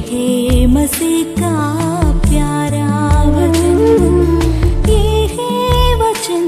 है मसीह का प्यारा वचन, ये है वचन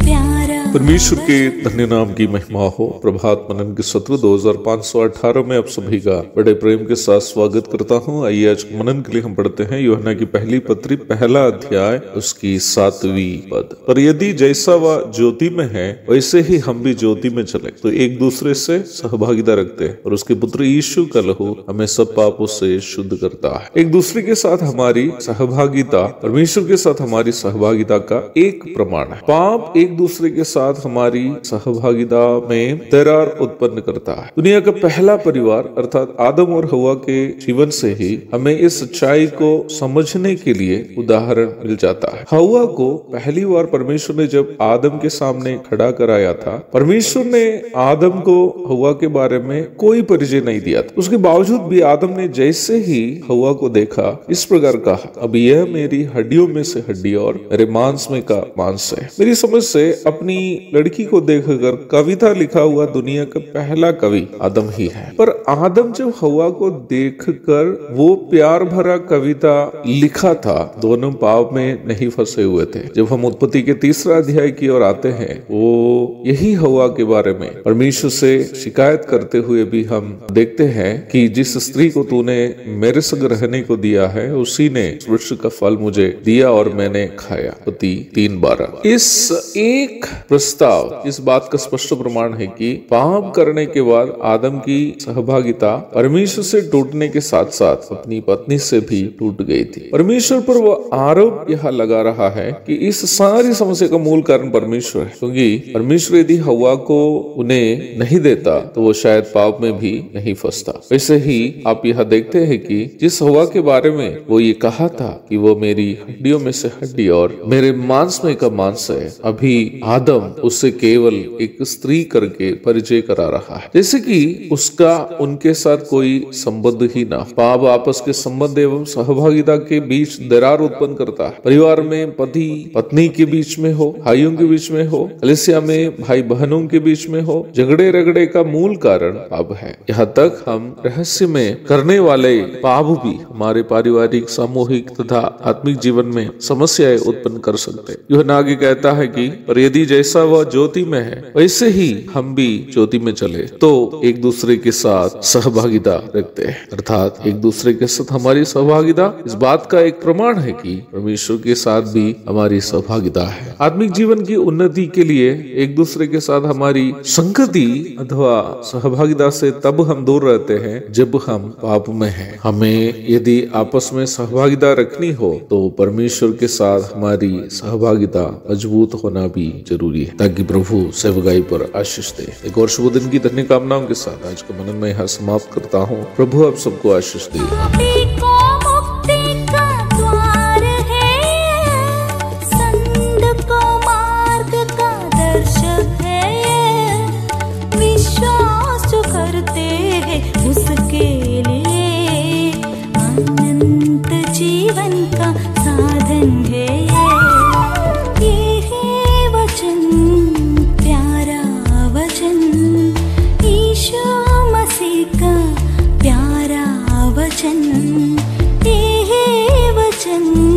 प्यारा। परमेश्वर के धन्य नाम की महिमा हो। प्रभात मनन के सत्र 2518 में आप सभी का बड़े प्रेम के साथ स्वागत करता हूँ। आइए आज मनन के लिए हम पढ़ते हैं यूहन्ना की पहली पत्री, पहला अध्याय, उसकी 7वीं पद। पर यदि जैसा वह ज्योति में है वैसे ही हम भी ज्योति में चले तो एक दूसरे से सहभागिता रखते हैं और उसके पुत्र यीशु का लहू हमें सब पापों से शुद्ध करता है। एक दूसरे के साथ हमारी सहभागिता परमेश्वर के साथ हमारी सहभागिता का एक प्रमाण है। पाप एक दूसरे के साथ हमारी सहभागिता में दरार उत्पन्न करता है। दुनिया का पहला परिवार अर्थात आदम और हवा के जीवन से ही हमें इस सच्चाई को समझने के लिए उदाहरण मिल जाता है। हवा को पहली बार परमेश्वर ने जब आदम के सामने खड़ा कराया था, परमेश्वर ने आदम को हवा के बारे में कोई परिचय नहीं दिया था। उसके बावजूद भी आदम ने जैसे ही हवा को देखा इस प्रकार कहा, अब यह मेरी हड्डियों में से हड्डी और मेरे मांस में का मांस है। मेरी समझ से अपनी लड़की को देखकर कविता लिखा हुआ दुनिया का पहला कवि आदम ही है। पर आदम जब हवा को देखकर वो प्यार भरा कविता लिखा था, दोनों पाप में नहीं फंसे हुए थे। जब हम उत्पत्ति के 3रा अध्याय की ओर आते हैं, वो यही हवा के बारे में परमेश्वर से शिकायत करते हुए भी हम देखते हैं कि जिस स्त्री को तूने मेरे संग रहने को दिया है उसी ने वृक्ष का फल मुझे दिया और मैंने खाया। उत्पत्ति 3:12। इस एक प्रस्ताव इस बात का स्पष्ट प्रमाण है कि पाप करने के बाद आदम की सहभागिता परमेश्वर से टूटने के साथ साथ अपनी पत्नी से भी टूट गई थी। परमेश्वर पर वो आरोप यह लगा रहा है कि इस सारी समस्या का मूल कारण परमेश्वर है, क्योंकि परमेश्वर यदि हवा को उन्हें नहीं देता तो वो शायद पाप में भी नहीं फंसता। वैसे ही आप यह देखते हैं कि जिस हवा के बारे में वो ये कहा था कि वो मेरी हड्डियों में से हड्डी और मेरे मांस में का मांस है, अभी आदम उससे केवल एक स्त्री करके परिचय करा रहा है, जैसे कि उसका उनके साथ कोई संबंध ही ना। पाप आपस के संबंध एवं सहभागिता के बीच दरार उत्पन्न करता है। परिवार में पति पत्नी के बीच में हो, भाइयों के बीच में हो, कलीसिया में भाई बहनों के बीच में हो, झगड़े रगड़े का मूल कारण पाप है। यहाँ तक हम रहस्य में करने वाले पाप भी हमारे पारिवारिक, सामूहिक तथा आत्मिक जीवन में समस्याएं उत्पन्न कर सकते। यूहन्ना आगे कहता है कि पर यदि जैसा वह ज्योति में है वैसे ही हम भी ज्योति में चले तो एक दूसरे के साथ सहभागिता रखते हैं। अर्थात एक दूसरे के साथ हमारी सहभागिता इस बात का एक प्रमाण है कि परमेश्वर के साथ भी हमारी सहभागिता है। आत्मिक जीवन की उन्नति के लिए एक दूसरे के साथ हमारी संगति अथवा सहभागिता से तब हम दूर रहते हैं जब हम पाप में हैं। हमें यदि आपस में सहभागिता रखनी हो तो परमेश्वर के साथ हमारी सहभागिता मजबूत होना भी जरूरी है, ताकि प्रभु सेवकाई पर आशीष दे। एक और शुभ दिन की धन्य कामनाओं के साथ आज का मनन में यहाँ समाप्त करता हूँ। प्रभु आप सबको आशीष दे। उसके लिए अनंत जीवन का साधन है। ये है वचन प्यारा वचन, यीशु मसीह का प्यारा वचन, ये है वचन।